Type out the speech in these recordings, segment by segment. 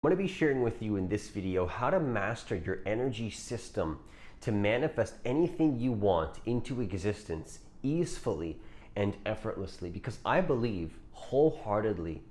I'm going to be sharing with you in this video how to master your energy system to manifest anything you want into existence easily and effortlessly, because I believe wholeheartedly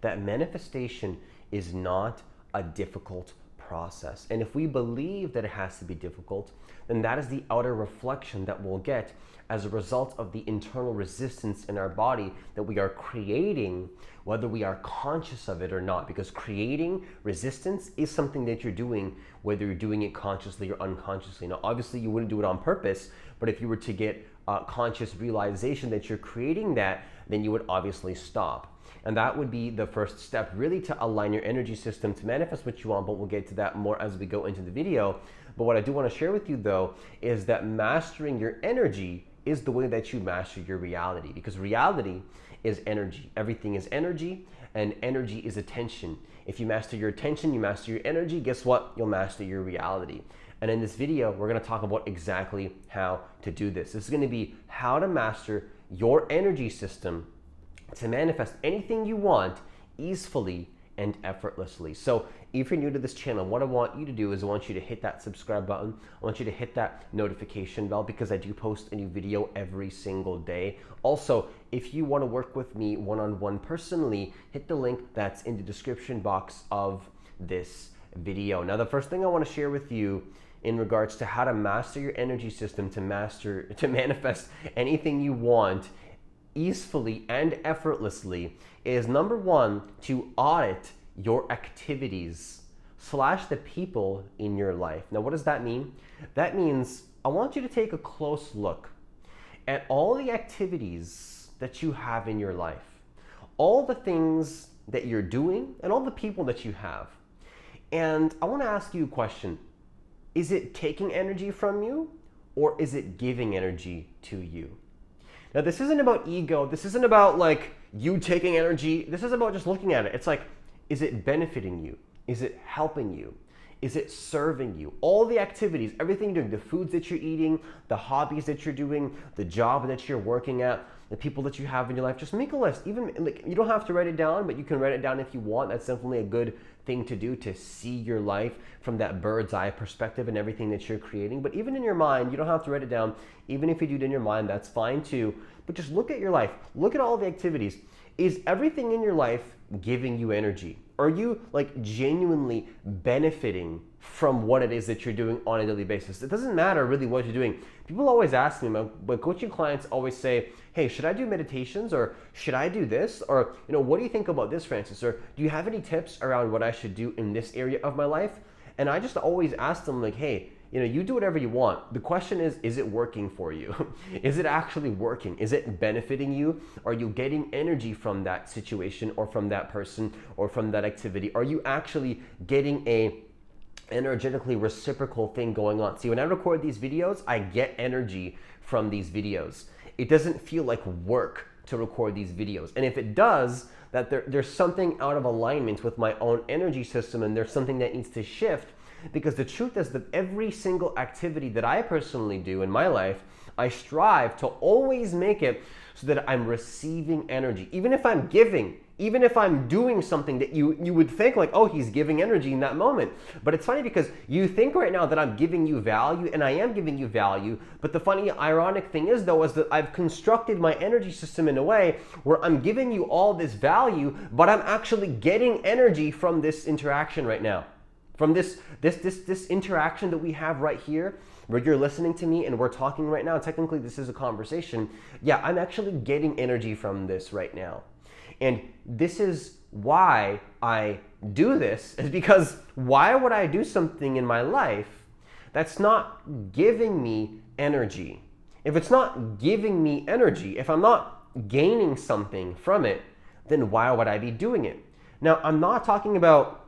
that manifestation is not a difficult process. And if we believe that it has to be difficult, then that is the outer reflection that we'll get as a result of the internal resistance in our body that we are creating, whether we are conscious of it or not. Because creating resistance is something that you're doing, whether you're doing it consciously or unconsciously. Now, obviously, you wouldn't do it on purpose, but if you were to get conscious realization that you're creating that, then you would obviously stop. And that would be the first step, really, to align your energy system to manifest what you want, but we'll get to that more as we go into the video. But what I do want to share with you, though, is that mastering your energy is the way that you master your reality, because reality is energy. Everything is energy, and energy is attention. If you master your attention, you master your energy, guess what? You'll master your reality. And in this video, we're going to talk about exactly how to do this. This is going to be how to master your energy system to manifest anything you want easily and effortlessly. So if you're new to this channel, what I want you to do is I want you to hit that subscribe button. I want you to hit that notification bell, because I do post a new video every single day. Also, if you want to work with me one-on-one personally, hit the link that's in the description box of this video. Now, the first thing I want to share with you in regards to how to master your energy system to manifest anything you want easily and effortlessly is, number one, to audit your activities / the people in your life. Now, what does that mean? That means I want you to take a close look at all the activities that you have in your life, all the things that you're doing, and all the people that you have. And I want to ask you a question. Is it taking energy from you, or is it giving energy to you? Now, this isn't about ego. This isn't about like you taking energy. This is about just looking at it. It's like, is it benefiting you? Is it helping you? Is it serving you? All the activities, everything you're doing, the foods that you're eating, the hobbies that you're doing, the job that you're working at, the people that you have in your life, just make a list. Even like, you don't have to write it down, but you can write it down if you want. That's definitely a good thing to do, to see your life from that bird's eye perspective and everything that you're creating. But even in your mind, you don't have to write it down. Even if you do it in your mind, that's fine too. But just look at your life. Look at all the activities. Is everything in your life giving you energy? Are you like genuinely benefiting from what it is that you're doing on a daily basis? It doesn't matter really what you're doing. People always ask me, my coaching clients always say, hey, should I do meditations, or should I do this? Or, what do you think about this, Francis? Or do you have any tips around what I should do in this area of my life? And I just always ask them like, hey, you do whatever you want. The question is it working for you? Is it actually working? Is it benefiting you? Are you getting energy from that situation, or from that person, or from that activity? Are you actually getting a energetically reciprocal thing going on? See, when I record these videos, I get energy from these videos. It doesn't feel like work to record these videos. And if it does, that there's something out of alignment with my own energy system, and there's something that needs to shift. Because the truth is that every single activity that I personally do in my life, I strive to always make it so that I'm receiving energy. Even if I'm giving, even if I'm doing something that you would think like, oh, he's giving energy in that moment. But it's funny because you think right now that I'm giving you value, and I am giving you value. But the funny, ironic thing is, though, is that I've constructed my energy system in a way where I'm giving you all this value, but I'm actually getting energy from this interaction right now. From this interaction that we have right here, where you're listening to me and we're talking right now. Technically, this is a conversation. Yeah, I'm actually getting energy from this right now. And this is why I do this, is because why would I do something in my life that's not giving me energy? If it's not giving me energy, if I'm not gaining something from it, then why would I be doing it? Now, I'm not talking about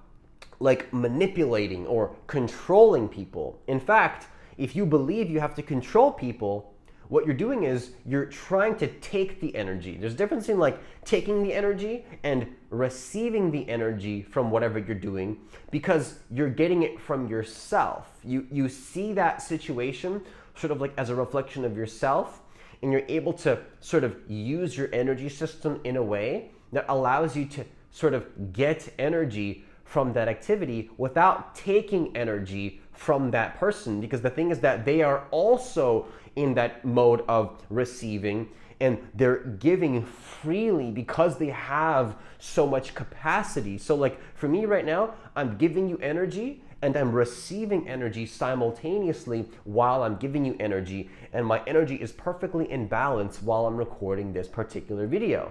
like manipulating or controlling people. In fact, if you believe you have to control people, what you're doing is you're trying to take the energy. There's a difference in like taking the energy and receiving the energy from whatever you're doing, because you're getting it from yourself. You see that situation sort of like as a reflection of yourself, and you're able to sort of use your energy system in a way that allows you to sort of get energy from that activity without taking energy from that person, because the thing is that they are also in that mode of receiving, and they're giving freely because they have so much capacity. So like for me right now, I'm giving you energy and I'm receiving energy simultaneously while I'm giving you energy, and my energy is perfectly in balance while I'm recording this particular video.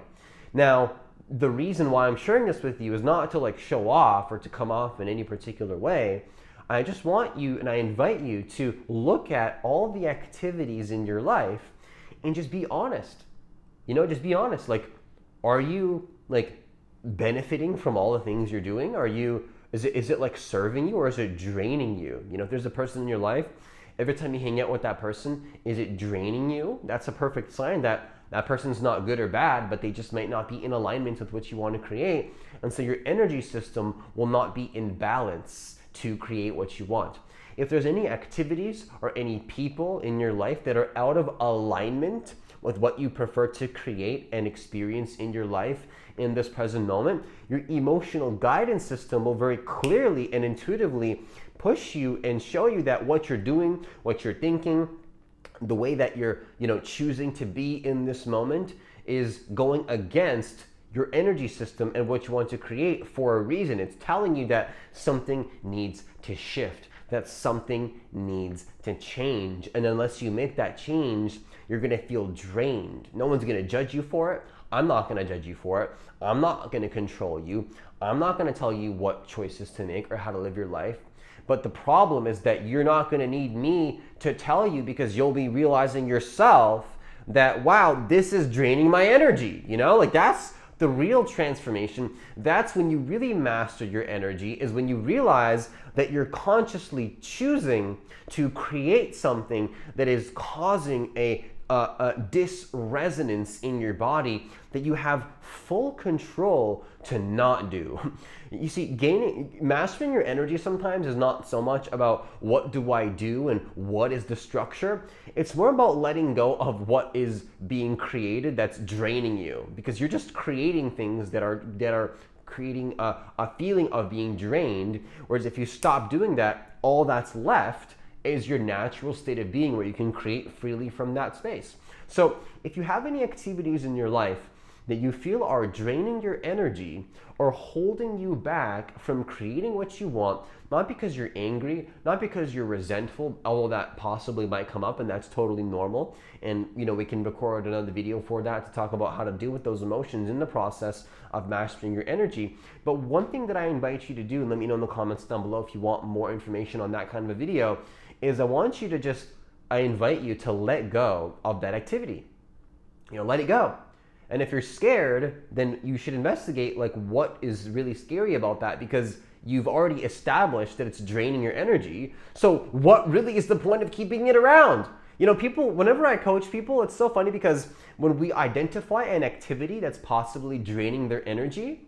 Now, the reason why I'm sharing this with you is not to like show off or to come off in any particular way. I just want you, and I invite you to look at all the activities in your life and just be honest. Just be honest. Like, are you like benefiting from all the things you're doing? Is it like serving you, or is it draining you? If there's a person in your life, every time you hang out with that person, is it draining you? That's a perfect sign that that person's not good or bad, but they just might not be in alignment with what you want to create. And so your energy system will not be in balance to create what you want. If there's any activities or any people in your life that are out of alignment with what you prefer to create and experience in your life in this present moment, your emotional guidance system will very clearly and intuitively push you and show you that what you're doing, what you're thinking, the way that you're choosing to be in this moment is going against your energy system and what you want to create for a reason. It's telling you that something needs to shift, that something needs to change. And unless you make that change, you're gonna feel drained. No one's gonna judge you for it. I'm not gonna judge you for it. I'm not gonna control you. I'm not gonna tell you what choices to make or how to live your life. But the problem is that you're not gonna need me to tell you, because you'll be realizing yourself that, wow, this is draining my energy. Like that's the real transformation. That's when you really master your energy, is when you realize that you're consciously choosing to create something that is causing a dysresonance in your body that you have full control to not do. You see, mastering your energy sometimes is not so much about what do I do and what is the structure. It's more about letting go of what is being created that's draining you, because you're just creating things that are creating a feeling of being drained. Whereas if you stop doing that, all that's left is your natural state of being, where you can create freely from that space. So if you have any activities in your life that you feel are draining your energy or holding you back from creating what you want, not because you're angry, not because you're resentful, although that possibly might come up, and that's totally normal. And we can record another video for that to talk about how to deal with those emotions in the process of mastering your energy. But one thing that I invite you to do, and let me know in the comments down below if you want more information on that kind of a video, is I invite you to let go of that activity. Let it go. And if you're scared, then you should investigate like what is really scary about that, because you've already established that it's draining your energy. So what really is the point of keeping it around? People, whenever I coach people, it's so funny, because when we identify an activity that's possibly draining their energy,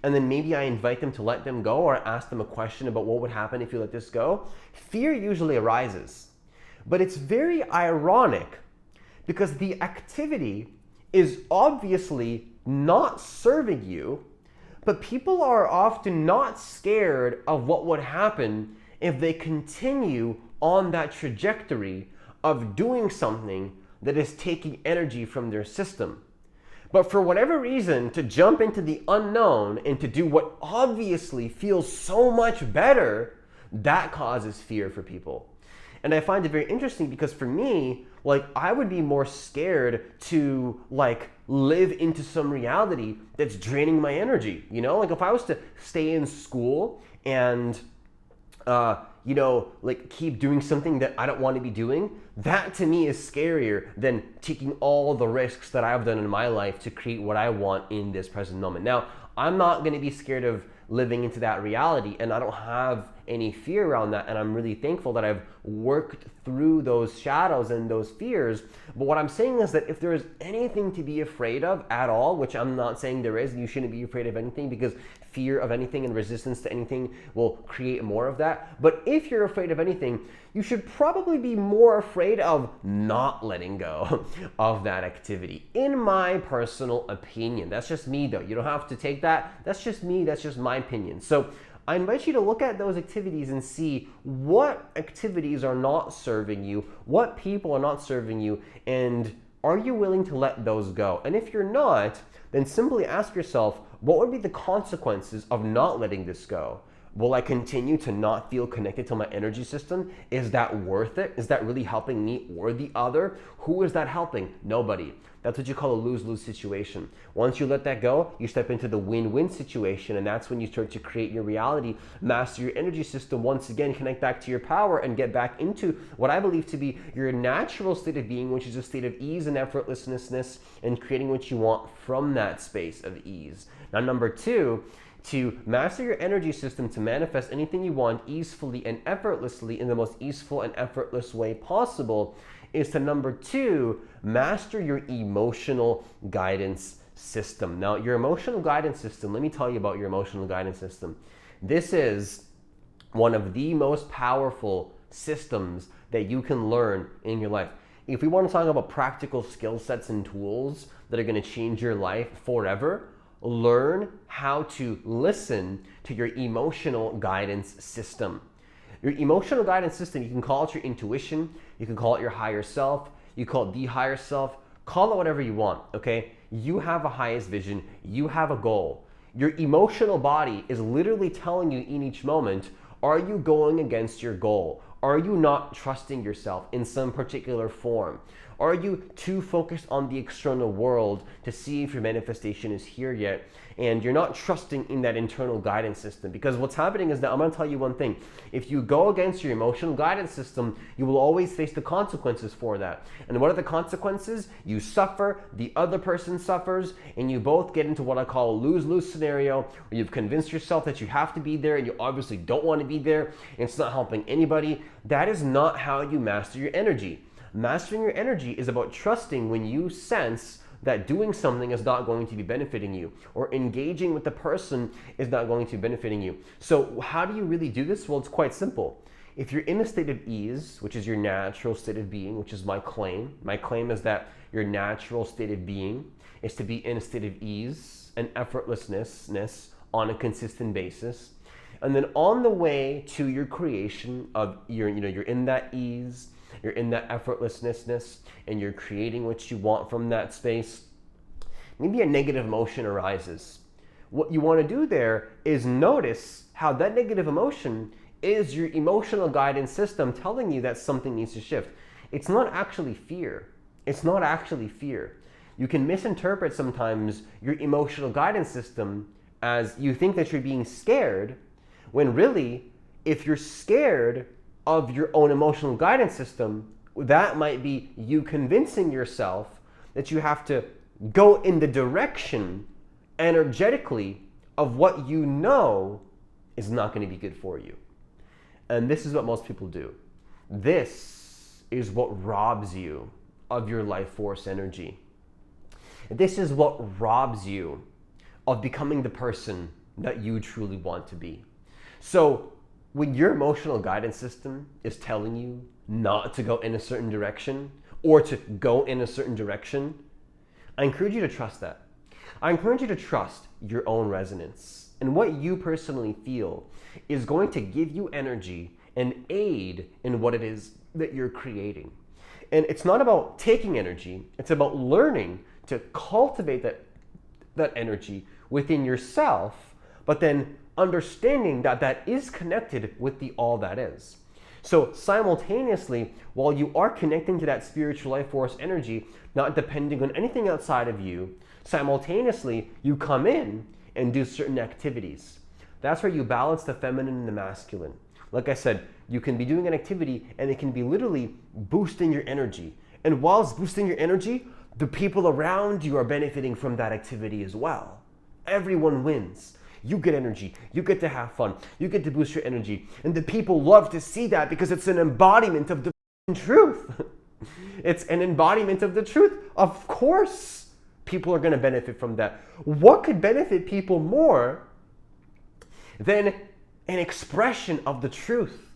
and then maybe I invite them to let them go, or ask them a question about what would happen if you let this go, fear usually arises. But it's very ironic, because the activity is obviously not serving you, but people are often not scared of what would happen if they continue on that trajectory of doing something that is taking energy from their system. But for whatever reason, to jump into the unknown and to do what obviously feels so much better, that causes fear for people. And I find it very interesting, because for me, like, I would be more scared to like live into some reality that's draining my energy. Like if I was to stay in school and like keep doing something that I don't want to be doing, that to me is scarier than taking all the risks that I've done in my life to create what I want in this present moment. Now, I'm not going to be scared of living into that reality, and I don't have any fear around that, and I'm really thankful that I've worked through those shadows and those fears. But what I'm saying is that if there is anything to be afraid of at all, which I'm not saying there is, and you shouldn't be afraid of anything, because fear of anything and resistance to anything will create more of that. But if you're afraid of anything, you should probably be more afraid of not letting go of that activity, in my personal opinion. That's just me though. You don't have to take that. That's just me. That's just my opinion. So I invite you to look at those activities and see what activities are not serving you, what people are not serving you, and are you willing to let those go? And if you're not, then simply ask yourself, what would be the consequences of not letting this go? Will I continue to not feel connected to my energy system? Is that worth it? Is that really helping me or the other? Who is that helping? Nobody. That's what you call a lose-lose situation. Once you let that go, you step into the win-win situation, and that's when you start to create your reality, master your energy system, once again connect back to your power and get back into what I believe to be your natural state of being, which is a state of ease and effortlessness, and creating what you want from that space of ease. Now, number two, to master your energy system to manifest anything you want easily and effortlessly in the most easeful and effortless way possible is to, number two, master your emotional guidance system. Now, your emotional guidance system, let me tell you about your emotional guidance system. This is one of the most powerful systems that you can learn in your life. If we want to talk about practical skill sets and tools that are going to change your life forever, learn how to listen to your emotional guidance system. Your emotional guidance system, you can call it your intuition, you can call it your higher self, you call it the higher self, call it whatever you want, okay? You have a highest vision, you have a goal. Your emotional body is literally telling you in each moment, are you going against your goal? Are you not trusting yourself in some particular form? Are you too focused on the external world to see if your manifestation is here yet? And you're not trusting in that internal guidance system. Because what's happening is that I'm going to tell you one thing. If you go against your emotional guidance system, you will always face the consequences for that. And what are the consequences? You suffer, the other person suffers, and you both get into what I call a lose-lose scenario, where you've convinced yourself that you have to be there, and you obviously don't want to be there, and it's not helping anybody. That is not how you master your energy. Mastering your energy is about trusting when you sense that doing something is not going to be benefiting you, or engaging with the person is not going to be benefiting you. So how do you really do this? Well, it's quite simple. If you're in a state of ease, which is your natural state of being, which is my claim is that your natural state of being is to be in a state of ease and effortlessness on a consistent basis. And then on the way to your creation of you're in that ease, you're in that effortlessness, and you're creating what you want from that space, maybe a negative emotion arises. What you want to do there is notice how that negative emotion is your emotional guidance system telling you that something needs to shift. It's not actually fear. It's not actually fear. You can misinterpret sometimes your emotional guidance system as you think that you're being scared, when really, if you're scared of your own emotional guidance system, that might be you convincing yourself that you have to go in the direction energetically of what you know is not going to be good for you. And this is what most people do. This is what robs you of your life force energy. This is what robs you of becoming the person that you truly want to be. So when your emotional guidance system is telling you not to go in a certain direction or to go in a certain direction, I encourage you to trust that. I encourage you to trust your own resonance. And what you personally feel is going to give you energy and aid in what it is that you're creating. And it's not about taking energy, it's about learning to cultivate that energy within yourself, but then understanding that that is connected with the all that is. So simultaneously, while you are connecting to that spiritual life force energy, not depending on anything outside of you, simultaneously you come in and do certain activities. That's where you balance the feminine and the masculine. Like I said, you can be doing an activity and it can be literally boosting your energy. And whilst boosting your energy, the people around you are benefiting from that activity as well. Everyone wins. You get energy, you get to have fun, you get to boost your energy. And the people love to see that because it's an embodiment of the truth. It's an embodiment of the truth. Of course, people are going to benefit from that. What could benefit people more than an expression of the truth?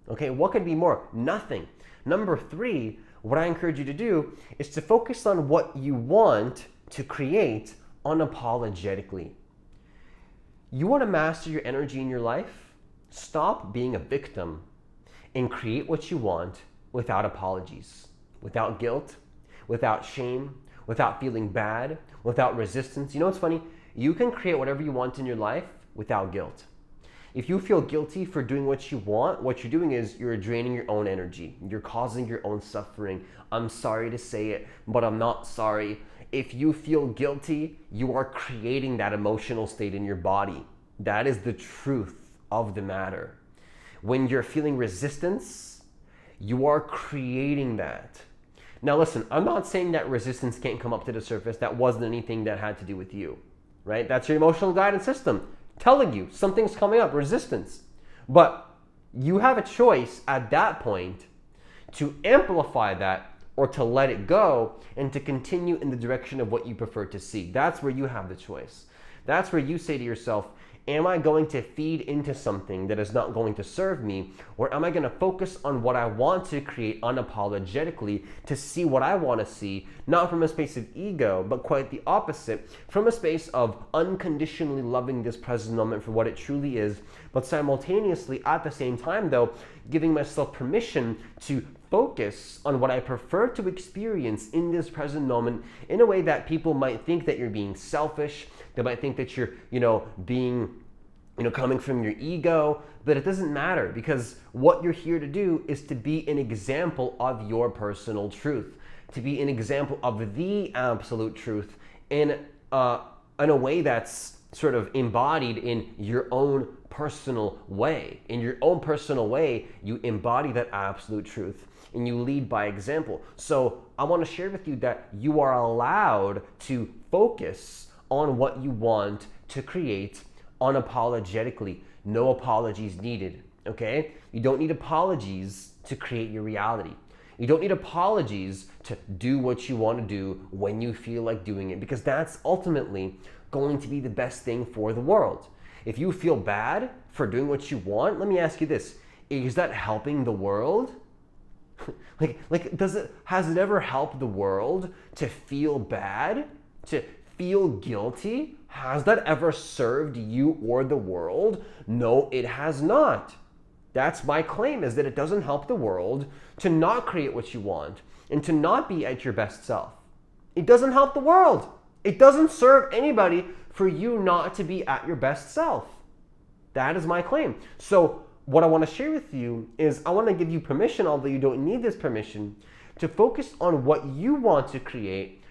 Okay, what could be more? Nothing. Number three, what I encourage you to do is to focus on what you want to create unapologetically. You want to master your energy in your life? Stop being a victim and create what you want without apologies, without guilt, without shame, without feeling bad, without resistance. You know what's funny? You can create whatever you want in your life without guilt. If you feel guilty for doing what you want, what you're doing is you're draining your own energy. You're causing your own suffering. I'm sorry to say it, but I'm not sorry. If you feel guilty, you are creating that emotional state in your body. That is the truth of the matter. When you're feeling resistance, you are creating that. Now listen, I'm not saying that resistance can't come up to the surface. That wasn't anything that had to do with you, right? That's your emotional guidance system telling you something's coming up, resistance. But you have a choice at that point to amplify that or to let it go and to continue in the direction of what you prefer to see. That's where you have the choice. That's where you say to yourself, am I going to feed into something that is not going to serve me, or am I going to focus on what I want to create unapologetically to see what I want to see, not from a space of ego, but quite the opposite, from a space of unconditionally loving this present moment for what it truly is, but simultaneously at the same time though, giving myself permission to focus on what I prefer to experience in this present moment in a way that people might think that you're being selfish. They might think that you're, being, coming from your ego, but it doesn't matter because what you're here to do is to be an example of your personal truth, to be an example of the absolute truth in a way that's sort of embodied in your own personal way. In your own personal way, you embody that absolute truth and you lead by example. So I want to share with you that you are allowed to focus on what you want to create unapologetically. No apologies needed, okay? You don't need apologies to create your reality. You don't need apologies to do what you want to do when you feel like doing it, because that's ultimately going to be the best thing for the world. If you feel bad for doing what you want, let me ask you this. Is that helping the world? Has it ever helped the world to feel bad? To feel guilty? Has that ever served you or the world? No, it has not. That's my claim, is that it doesn't help the world to not create what you want and to not be at your best self. It doesn't help the world. It doesn't serve anybody for you not to be at your best self. That is my claim. So what I want to share with you is I want to give you permission, although you don't need this permission, to focus on what you want to create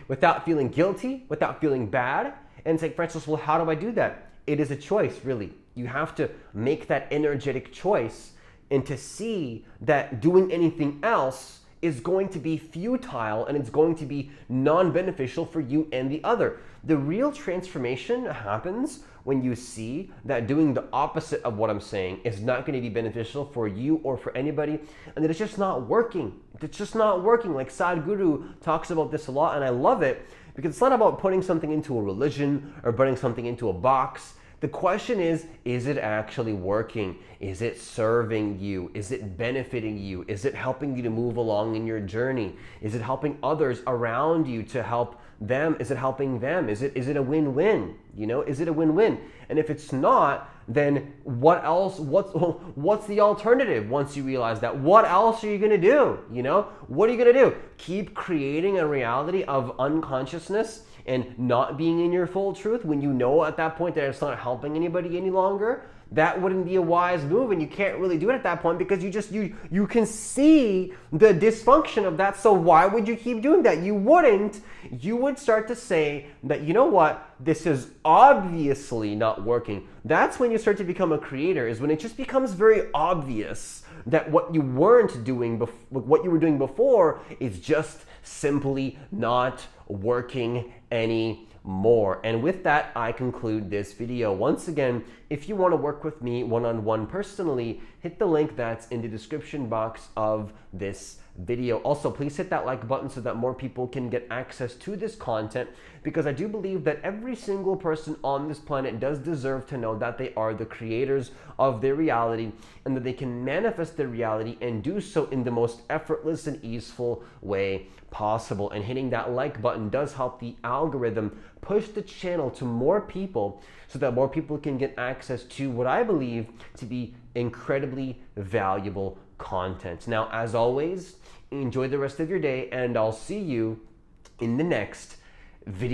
without feeling guilty, without feeling bad, and say, Francis, well, how do I do that? It is a choice, really. You have to make that energetic choice and to see that doing anything else is going to be futile and it's going to be non-beneficial for you and the other. The real transformation happens when you see that doing the opposite of what I'm saying is not going to be beneficial for you or for anybody, and that it's just not working. It's just not working. Like Sadhguru talks about this a lot, and I love it because it's not about putting something into a religion or putting something into a box. The question is it actually working? Is it serving you? Is it benefiting you? Is it helping you to move along in your journey? Is it helping others around you to help them? Is it helping them? Is it a win-win? Is it a win-win? And if it's not, then what else? What's the alternative once you realize that? What else are you gonna do? What are you gonna do? Keep creating a reality of unconsciousness and not being in your full truth when you know at that point that it's not helping anybody any longer? That wouldn't be a wise move, and you can't really do it at that point because you can see the dysfunction of that. So why would you keep doing that? You wouldn't. You would start to say that, you know what, this is obviously not working. That's when you start to become a creator, is when it just becomes very obvious that what you weren't doing, what you were doing before is just simply not working anymore. And with that, I conclude this video. Once again, if you want to work with me one-on-one personally, hit the link that's in the description box of this video. Also, please hit that like button so that more people can get access to this content, because I do believe that every single person on this planet does deserve to know that they are the creators of their reality and that they can manifest their reality and do so in the most effortless and easeful way possible. And hitting that like button does help the algorithm push the channel to more people so that more people can get access to what I believe to be incredibly valuable content. Now, as always, enjoy the rest of your day, and I'll see you in the next video.